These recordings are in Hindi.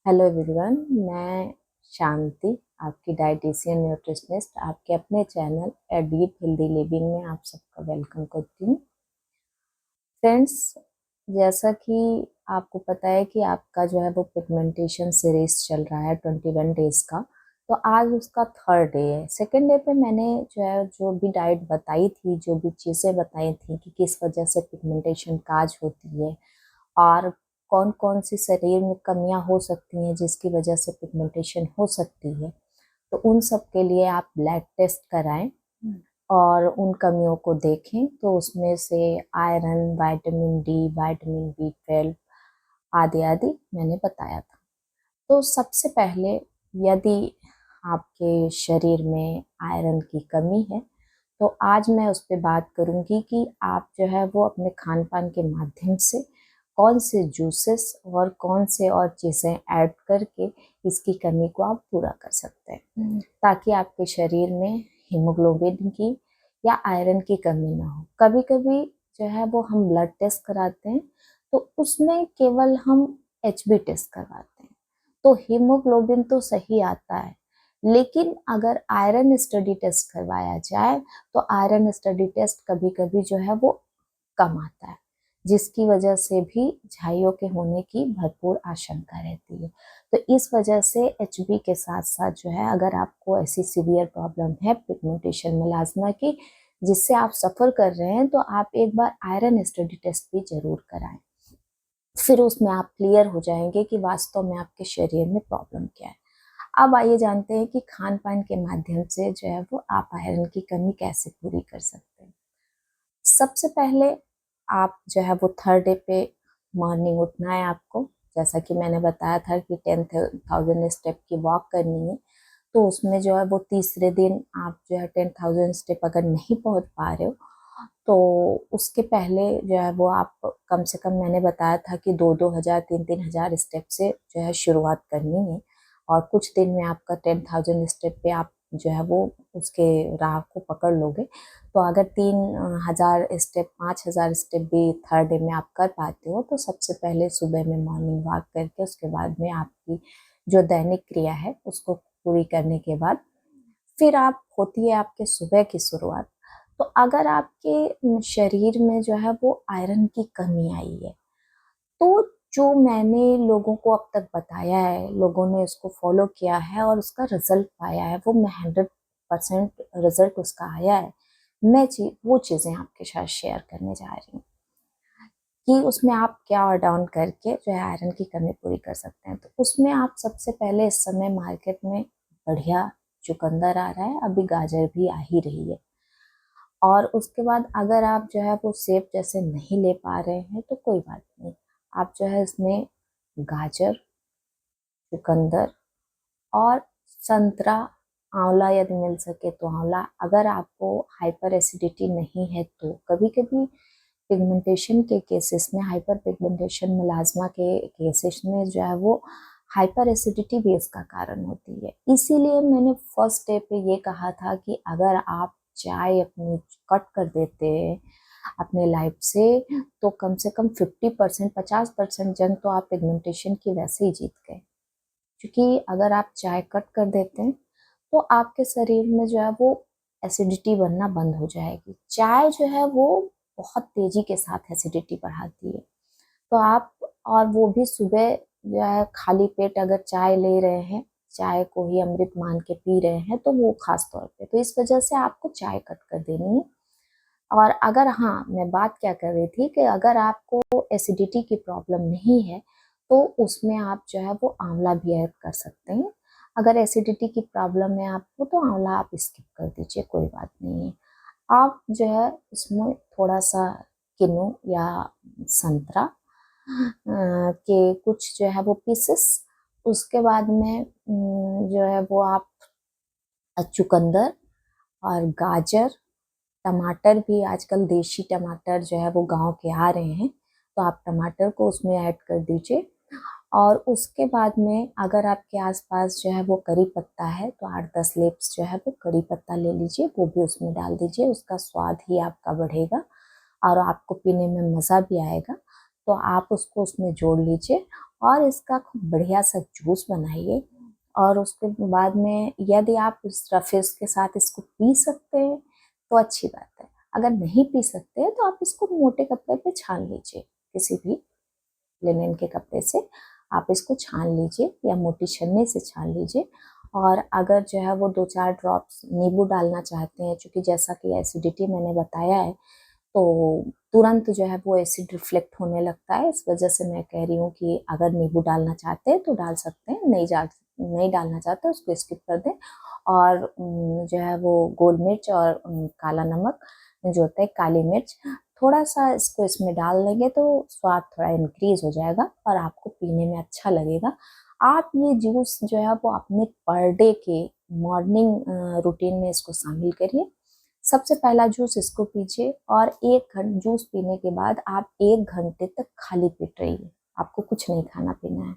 हेलो एवरीवन, मैं शांति, आपकी डाइटिशियन न्यूट्रिशनिस्ट, आपके अपने channel a deep healthy living में आप सबका वेलकम करती हूँ। फ्रेंड्स, जैसा कि आपको पता है कि आपका जो है वो पिगमेंटेशन सीरीज चल रहा है 21 डेज का। तो आज उसका थर्ड डे है। सेकेंड डे पे मैंने जो भी डाइट बताई थी, जो भी चीज़ें बताई थी कि किस वजह से पिगमेंटेशन काज होती है और कौन कौन सी शरीर में कमियां हो सकती हैं जिसकी वजह से पिगमेंटेशन हो सकती है, तो उन सब के लिए आप ब्लड टेस्ट कराएं और उन कमियों को देखें। तो उसमें से iron, vitamin D, vitamin B 12 आदि आदि मैंने बताया था। तो सबसे पहले, यदि आपके शरीर में आयरन की कमी है तो आज मैं उस पर बात करूंगी कि आप जो है वो अपने खान पान के माध्यम से कौन से जूसेस और कौन से और चीज़ें ऐड करके इसकी कमी को आप पूरा कर सकते हैं, ताकि आपके शरीर में हीमोग्लोबिन की या आयरन की कमी ना हो। कभी कभी जो है वो हम ब्लड टेस्ट कराते हैं तो उसमें केवल हम HB टेस्ट करवाते हैं, तो हीमोग्लोबिन तो सही आता है, लेकिन अगर आयरन स्टडी टेस्ट करवाया जाए तो आयरन स्टडी टेस्ट कभी कभी जो है वो कम आता है, जिसकी वजह से भी झाइयों के होने की भरपूर आशंका रहती है। तो इस वजह से HB के साथ साथ जो है, अगर आपको ऐसी सीवियर प्रॉब्लम है पिगमेंटेशन मेलास्मा की जिससे आप सफर कर रहे हैं, तो आप एक बार आयरन स्टडी टेस्ट भी जरूर कराएं। फिर उसमें आप क्लियर हो जाएंगे कि वास्तव में आपके शरीर में प्रॉब्लम क्या है। अब आइए जानते हैं कि खान पान के माध्यम से जो है वो आप आयरन की कमी कैसे पूरी कर सकते हैं। सबसे पहले आप जो है वो थर्ड डे पे मॉर्निंग उठना है आपको। जैसा कि मैंने बताया था कि 10,000 स्टेप की वॉक करनी है, तो उसमें जो है वो तीसरे दिन आप जो है 10,000 स्टेप अगर नहीं पहुंच पा रहे हो तो उसके पहले जो है वो आप कम से कम, मैंने बताया था कि 2-2 हज़ार 3-3 हज़ार स्टेप से जो है शुरुआत करनी है, और कुछ दिन में आपका 10,000 स्टेप पे आप जो है वो उसके राह को पकड़ लोगे। तो अगर 3,000 स्टेप, 5,000 स्टेप भी थर्ड डे में आप कर पाते हो, तो सबसे पहले सुबह में मॉर्निंग वॉक करके उसके बाद में आपकी जो दैनिक क्रिया है उसको पूरी करने के बाद फिर आप होती है आपके सुबह की शुरुआत। तो अगर आपके शरीर में जो है वो आयरन की कमी आई है, तो जो मैंने लोगों को अब तक बताया है, लोगों ने उसको फॉलो किया है और उसका रिजल्ट पाया है, वो मैं 100% रिजल्ट उसका आया है, मैं वो चीज़ें आपके साथ शेयर करने जा रही हूँ कि उसमें आप क्या और डाउन करके जो है आयरन की कमी पूरी कर सकते हैं। तो उसमें आप सबसे पहले, इस समय मार्केट में बढ़िया चुकंदर आ रहा है, अभी गाजर भी आ ही रही है। और उसके बाद अगर आप जो है वो सेब जैसे नहीं ले पा रहे हैं तो कोई बात नहीं, आप जो है इसमें गाजर, चुकंदर और संतरा, आंवला यदि मिल सके तो आंवला। अगर आपको हाइपर एसिडिटी नहीं है तो कभी कभी पिगमेंटेशन के केसेस में, हाइपर पिगमेंटेशन मेलास्मा के केसेस में जो है वो हाइपर एसिडिटी भी इसका कारण होती है। इसीलिए मैंने फर्स्ट डे पे ये कहा था कि अगर आप चाय अपनी कट कर देते हैं अपने लाइफ से, तो कम से कम 50%, 50% जंग तो आप पिगमेंटेशन की वैसे ही जीत गए। क्योंकि अगर आप चाय कट कर देते हैं तो आपके शरीर में जो है वो एसिडिटी बनना बंद हो जाएगी। चाय जो है वो बहुत तेजी के साथ एसिडिटी बढ़ाती है। तो आप, और वो भी सुबह जो है खाली पेट अगर चाय ले रहे हैं, चाय को ही अमृत मान के पी रहे हैं, तो वो खास तौर पे, तो इस वजह से आपको चाय कट कर देनी है। और अगर, हाँ, मैं बात क्या कर रही थी कि अगर आपको एसिडिटी की प्रॉब्लम नहीं है तो उसमें आप जो है वो आंवला भी ऐड कर सकते हैं। अगर एसिडिटी की प्रॉब्लम है आपको तो आंवला आप स्किप कर दीजिए, कोई बात नहीं है। आप जो है उसमें थोड़ा सा किन्नू या संतरा के कुछ जो है वो पीसेस, उसके बाद में जो है वो आप चुकंदर और गाजर, टमाटर भी आजकल देशी टमाटर जो है वो गांव के आ रहे हैं, तो आप टमाटर को उसमें ऐड कर दीजिए। और उसके बाद में अगर आपके आसपास जो है वो करी पत्ता है तो 8-10 लीव्स जो है वो करी पत्ता ले लीजिए, वो भी उसमें डाल दीजिए, उसका स्वाद ही आपका बढ़ेगा और आपको पीने में मज़ा भी आएगा। तो आप उसको उसमें जोड़ लीजिए और इसका खूब बढ़िया सा जूस बनाइए। और उसके बाद में यदि आप इस रफेज के साथ इसको पी सकते हैं तो अच्छी बात है, अगर नहीं पी सकते हैं तो आप इसको मोटे कपड़े पे छान लीजिए, किसी भी लिनन के कपड़े से आप इसको छान लीजिए या मोटी छन्नी से छान लीजिए। और अगर जो है वो 2-4 ड्रॉप्स नींबू डालना चाहते हैं, क्योंकि जैसा कि एसिडिटी मैंने बताया है तो तुरंत जो है वो एसिड रिफ्लेक्ट होने लगता है, इस वजह से मैं कह रही हूँ कि अगर नींबू डालना चाहते हैं तो डाल सकते हैं, नहीं डालना चाहते उसको स्किप कर दें। और जो है वो गोल मिर्च और काला नमक जो होता है, काली मिर्च, थोड़ा सा इसको इसमें डाल देंगे तो स्वाद थोड़ा इंक्रीज हो जाएगा और आपको पीने में अच्छा लगेगा। आप ये जूस जो है वो अपने पर डे के मॉर्निंग रूटीन में इसको शामिल करिए। सबसे पहला जूस इसको पीजिए और 1 घंटे जूस पीने के बाद आप 1 घंटे तक खाली पेट रहिए, आपको कुछ नहीं खाना पीना है,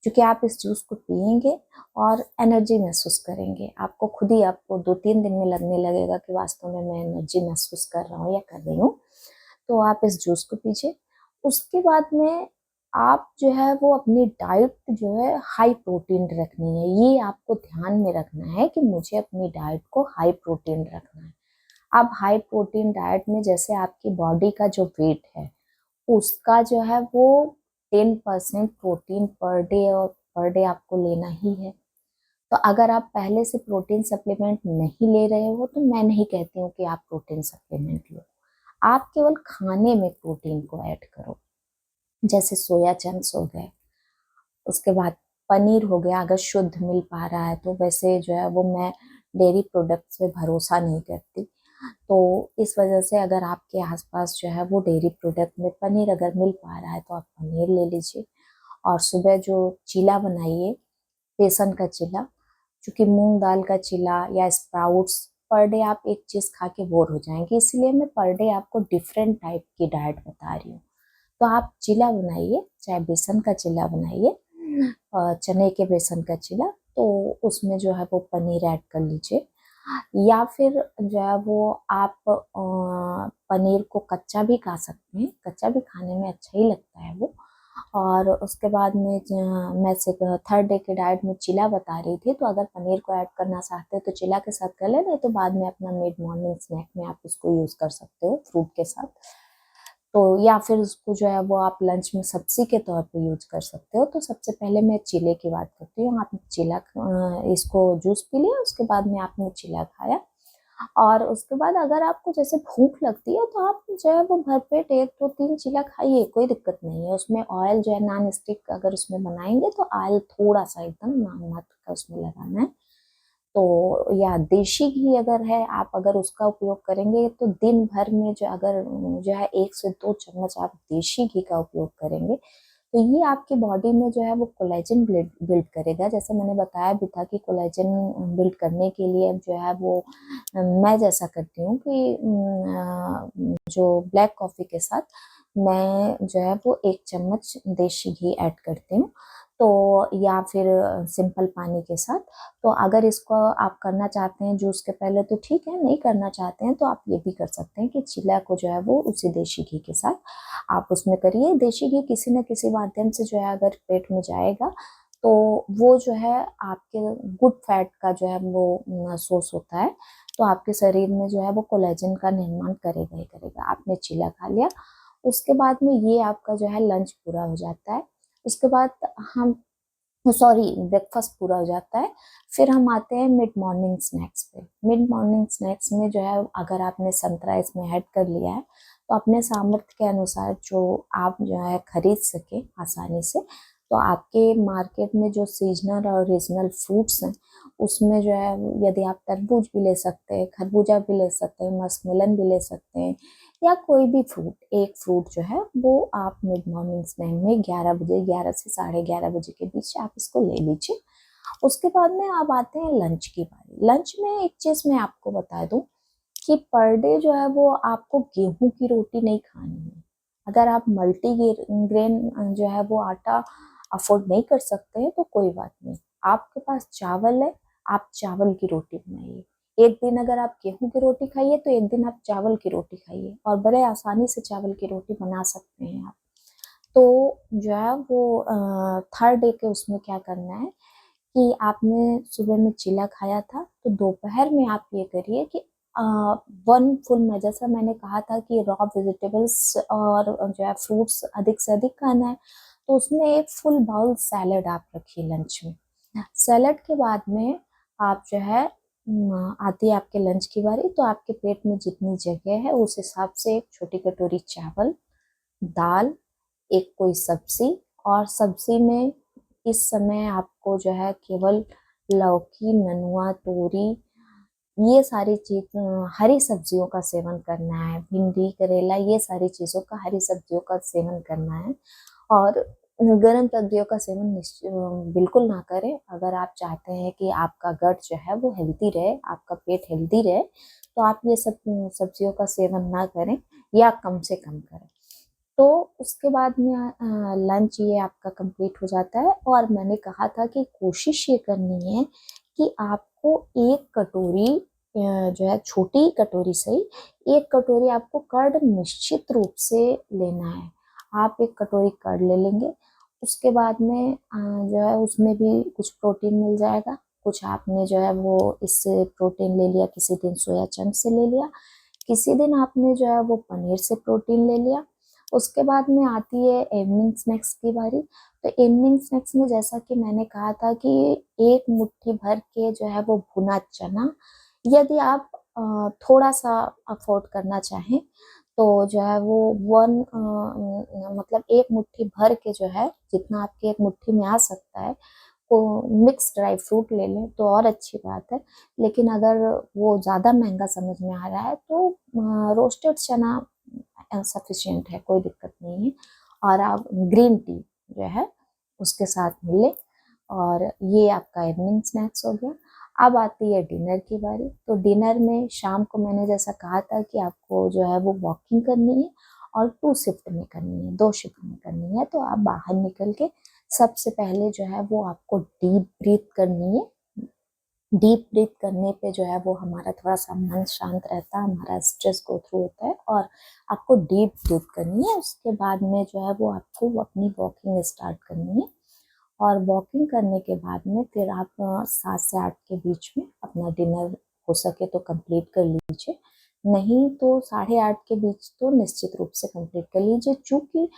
क्योंकि आप इस जूस को पियेंगे और एनर्जी महसूस करेंगे। आपको खुद ही आपको 2-3 दिन में लगने लगेगा कि वास्तव में मैं एनर्जी महसूस कर रहा हूँ या कर रही हूँ। तो आप इस जूस को पीजिए। उसके बाद में आप जो है वो अपनी डाइट जो है हाई प्रोटीन रखनी है। ये आपको ध्यान में रखना है कि मुझे अपनी डाइट को हाई प्रोटीन रखना है। अब हाई प्रोटीन डाइट में जैसे आपकी बॉडी का जो वेट है उसका जो है वो 10% प्रोटीन पर डे और पर डे आपको लेना ही है। तो अगर आप पहले से प्रोटीन सप्लीमेंट नहीं ले रहे हो तो मैं नहीं कहती हूँ कि आप प्रोटीन सप्लीमेंट लो, आप केवल खाने में प्रोटीन को ऐड करो, जैसे सोया चंक्स हो गए, उसके बाद पनीर हो गया, अगर शुद्ध मिल पा रहा है तो। वैसे जो है वो मैं डेयरी प्रोडक्ट्स पे भरोसा नहीं करती, तो इस वजह से अगर आपके आसपास जो है वो डेयरी प्रोडक्ट में पनीर अगर मिल पा रहा है तो आप पनीर ले लीजिए। और सुबह जो चीला बनाइए, बेसन का चीला, क्योंकि मूंग दाल का चीला या स्प्राउट्स पर डे आप एक चीज़ खा के बोर हो जाएंगे, इसलिए मैं पर डे आपको डिफरेंट टाइप की डाइट बता रही हूँ। तो आप चीला बनाइए, चाहे बेसन का चीला बनाइए, चने के बेसन का चीला, तो उसमें जो है वो पनीर ऐड कर लीजिए। या फिर जो है वो आप पनीर को कच्चा भी खा सकते हैं, कच्चा भी खाने में अच्छा ही लगता है वो। और उसके बाद में मैं से थर्ड डे के डाइट में चिला बता रही थी, तो अगर पनीर को ऐड करना चाहते हैं तो चिला के साथ कर ले, नहीं तो बाद में अपना मिड मॉर्निंग स्नैक में आप उसको यूज़ कर सकते हो फ्रूट के साथ। तो या फिर उसको जो है वो आप लंच में सब्जी के तौर पे यूज कर सकते हो। तो सबसे पहले मैं चिले की बात करती हूँ। आपने चिला इसको जूस पी लिया, उसके बाद में आपने चिला खाया, और उसके बाद अगर आपको जैसे भूख लगती है तो आप जो है वो भरपेट 1-2-3 चिला खाइए, कोई दिक्कत नहीं है। उसमें ऑयल जो है नॉन स्टिक अगर उसमें बनाएंगे तो ऑयल थोड़ा सा एकदम नाम मात्र का उसमें लगाना है। तो या देशी घी अगर है, आप अगर उसका उपयोग करेंगे तो दिन भर में जो अगर जो है 1 से 2 चम्मच आप देशी घी का उपयोग करेंगे तो ये आपकी बॉडी में जो है वो कोलेजन बिल्ड करेगा। जैसे मैंने बताया भी था कि कोलेजन बिल्ड करने के लिए जो है वो मैं जैसा करती हूँ कि जो ब्लैक कॉफ़ी के साथ मैं जो है वो 1 चम्मच देशी घी ऐड करती हूँ, तो या फिर सिंपल पानी के साथ। तो अगर इसको आप करना चाहते हैं जूस के पहले तो ठीक है, नहीं करना चाहते हैं तो आप ये भी कर सकते हैं कि चिला को जो है वो उसी देशी घी के साथ आप उसमें करिए। देशी घी किसी न किसी माध्यम से जो है अगर पेट में जाएगा तो वो जो है आपके गुड फैट का जो है वो सोर्स होता है, तो आपके शरीर में जो है वो कोलेजन का निर्माण करेगा ही करेगा। आपने चिला खा लिया, उसके बाद में ये आपका जो है लंच पूरा हो जाता है। उसके बाद हम सॉरी ब्रेकफास्ट पूरा हो जाता है। फिर हम आते हैं मिड मॉर्निंग स्नैक्स पे। मिड मॉर्निंग स्नैक्स में जो है अगर आपने संतरा इसमें ऐड कर लिया है तो अपने सामर्थ्य के अनुसार जो आप जो है खरीद सके आसानी से, तो आपके मार्केट में जो सीजनल और रीजनल फ्रूट्स हैं उसमें जो है यदि आप तरबूज भी ले सकते हैं, खरबूजा भी ले सकते हैं, मस्कमेलन भी ले सकते हैं, या कोई भी फ्रूट, एक फ्रूट जो है वो आप मिड मॉर्निंग स्नैक में 11 बजे, 11 से 11:30 बजे के बीच आप इसको ले लीजिए। उसके बाद में आप आते हैं लंच की बारी। लंच में एक चीज़ मैं आपको बता दूं कि पर डे जो है वो आपको गेहूं की रोटी नहीं खानी है। अगर आप मल्टी ग्रेन जो है वो आटा अफोर्ड नहीं कर सकते हैं तो कोई बात नहीं, आपके पास चावल है, आप चावल की रोटी बनाइए। एक दिन अगर आप गेहूं की रोटी खाइए तो एक दिन आप चावल की रोटी खाइए, और बड़े आसानी से चावल की रोटी बना सकते हैं आप। तो जो है वो थर्ड डे के उसमें क्या करना है कि आपने सुबह में चिला खाया था, तो दोपहर में आप ये करिए कि 1 फुल में, जैसा मैंने कहा था कि रॉ वेजिटेबल्स और जो है फ्रूट्स अधिक से अधिक खाना है, तो उसमें 1 फुल बाउल सैलड आप रखिए लंच में। सैलड के बाद में आप जो है आती है आपके लंच की बारी, तो आपके पेट में जितनी जगह है उस हिसाब से एक छोटी कटोरी चावल, दाल, एक कोई सब्जी, और सब्जी में इस समय आपको जो है केवल लौकी, ननुआ, तोरी, ये सारी चीज हरी सब्जियों का सेवन करना है। भिंडी, करेला, ये सारी चीजों का, हरी सब्जियों का सेवन करना है। और गर्म सब्जियों का सेवन बिल्कुल ना करें। अगर आप चाहते हैं कि आपका गट जो है वो हेल्दी रहे, आपका पेट हेल्दी रहे, तो आप ये सब सब्जियों का सेवन ना करें या कम से कम करें। तो उसके बाद में लंच ये आपका कंप्लीट हो जाता है। और मैंने कहा था कि कोशिश ये करनी है कि आपको एक कटोरी जो है छोटी कटोरी से 1 कटोरी आपको कर्ड निश्चित रूप से लेना है। आप 1 कटोरी कर्ड ले लेंगे, उसके बाद में जो है उसमें भी कुछ प्रोटीन मिल जाएगा। कुछ आपने जो है वो इससे प्रोटीन ले लिया, किसी दिन सोया चंक से ले लिया, किसी दिन आपने जो है वो पनीर से प्रोटीन ले लिया। उसके बाद में आती है इवनिंग स्नैक्स की बारी। तो इवनिंग स्नैक्स में जैसा कि मैंने कहा था कि 1 मुट्ठी भर के जो है वो भुना चना, यदि आप थोड़ा सा अफोर्ड करना चाहें तो जो है वो मतलब 1 मुट्ठी भर के जो है, जितना आपके 1 मुट्ठी में आ सकता है, को मिक्स ड्राई फ्रूट ले लें तो और अच्छी बात है। लेकिन अगर वो ज़्यादा महंगा समझ में आ रहा है तो रोस्टेड चना सफिशिएंट है, कोई दिक्कत नहीं है। और आप ग्रीन टी जो है उसके साथ मिले। और ये आपका इवनिंग स्नैक्स हो गया। अब आती है डिनर की बारी। तो डिनर में शाम को मैंने जैसा कहा था कि आपको जो है वो वॉकिंग करनी है और 2 शिफ्ट में करनी है, 2 शिफ्ट में करनी है। तो आप बाहर निकल के सबसे पहले जो है वो आपको डीप ब्रीथ करनी है। डीप ब्रीथ करने पे जो है वो हमारा थोड़ा सा मन शांत रहता है, हमारा स्ट्रेस गो थ्रू होता है। और आपको डीप ब्रीथ करनी है। उसके बाद में जो है वो आपको अपनी वॉकिंग स्टार्ट करनी है। और वॉकिंग करने के बाद में फिर आप 7 से 8 के बीच में अपना डिनर हो सके तो कंप्लीट कर लीजिए, नहीं तो 8:30 के बीच तो निश्चित रूप से कंप्लीट कर लीजिए। चूंकि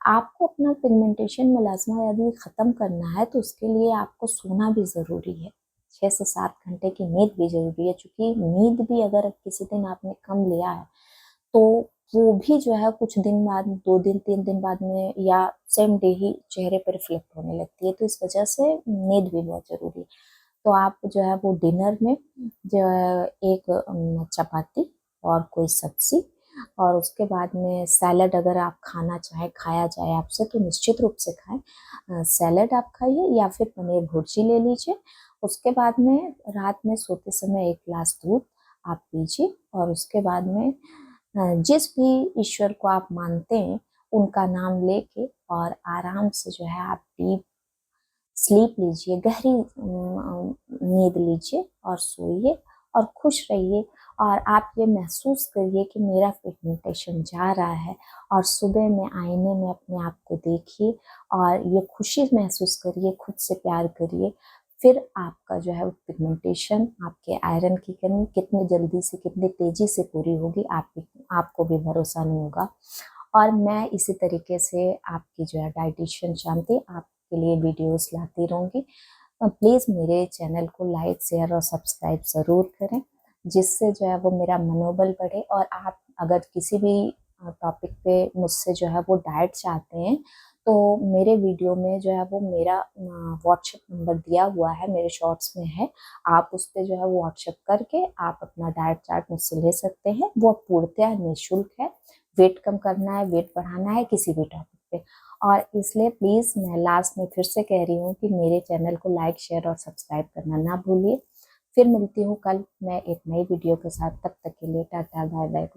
आपको अपना पिगमेंटेशन मेलास्मा यदि ख़त्म करना है तो उसके लिए आपको सोना भी ज़रूरी है। 6 से 7 घंटे की नींद भी ज़रूरी है, क्योंकि नींद भी अगर किसी दिन आपने कम लिया है तो वो भी जो है कुछ दिन बाद, 2 दिन 3 दिन बाद में या सेम डे ही चेहरे पर रिफ्लेक्ट होने लगती है। तो इस वजह से नींद भी बहुत ज़रूरी है। तो आप जो है वो डिनर में जो है एक चपाती और कोई सब्जी, और उसके बाद में सैलड अगर आप खाना चाहें, खाया जाए आपसे तो निश्चित रूप से खाएं। सैलड आप खाइए या फिर पनीर भुर्जी ले लीजिए। उसके बाद में रात में सोते समय 1 गिलास दूध आप पीजिए। और उसके बाद में जिस भी ईश्वर को आप मानते हैं उनका नाम लेके और आराम से जो है आप डीप स्लीप लीजिए, गहरी नींद लीजिए और सोइए और खुश रहिए। और आप ये महसूस करिए कि मेरा पिगमेंटेशन जा रहा है। और सुबह में आईने में अपने आप को देखिए और ये खुशी महसूस करिए, खुद से प्यार करिए। फिर आपका जो है पिगमेंटेशन, आपके आयरन की कमी कितनी जल्दी से, कितनी तेजी से पूरी होगी आपको भी भरोसा नहीं होगा। और मैं इसी तरीके से आपकी जो है डाइटिशियन शांति आपके लिए वीडियोस लाती रहूँगी। प्लीज़ मेरे चैनल को लाइक, शेयर और सब्सक्राइब ज़रूर करें, जिससे जो है वो मेरा मनोबल बढ़े। और आप अगर किसी भी टॉपिक पे मुझसे जो है वो डाइट चाहते हैं तो मेरे वीडियो में जो है वो मेरा व्हाट्सएप नंबर दिया हुआ है, मेरे शॉर्ट्स में है। आप उस पर जो है वो व्हाट्सएप करके आप अपना डाइट चार्ट मुझसे ले सकते हैं। वो पूर्णतः निःशुल्क है। वेट कम करना है, वेट बढ़ाना है, किसी भी टॉपिक पे। और इसलिए प्लीज़ मैं लास्ट में फिर से कह रही हूँ कि मेरे चैनल को लाइक, शेयर और सब्सक्राइब करना ना भूलिए। फिर मिलती हूँ कल मैं एक नई वीडियो के साथ। तब तक के लिए टाटा, बाय बाय।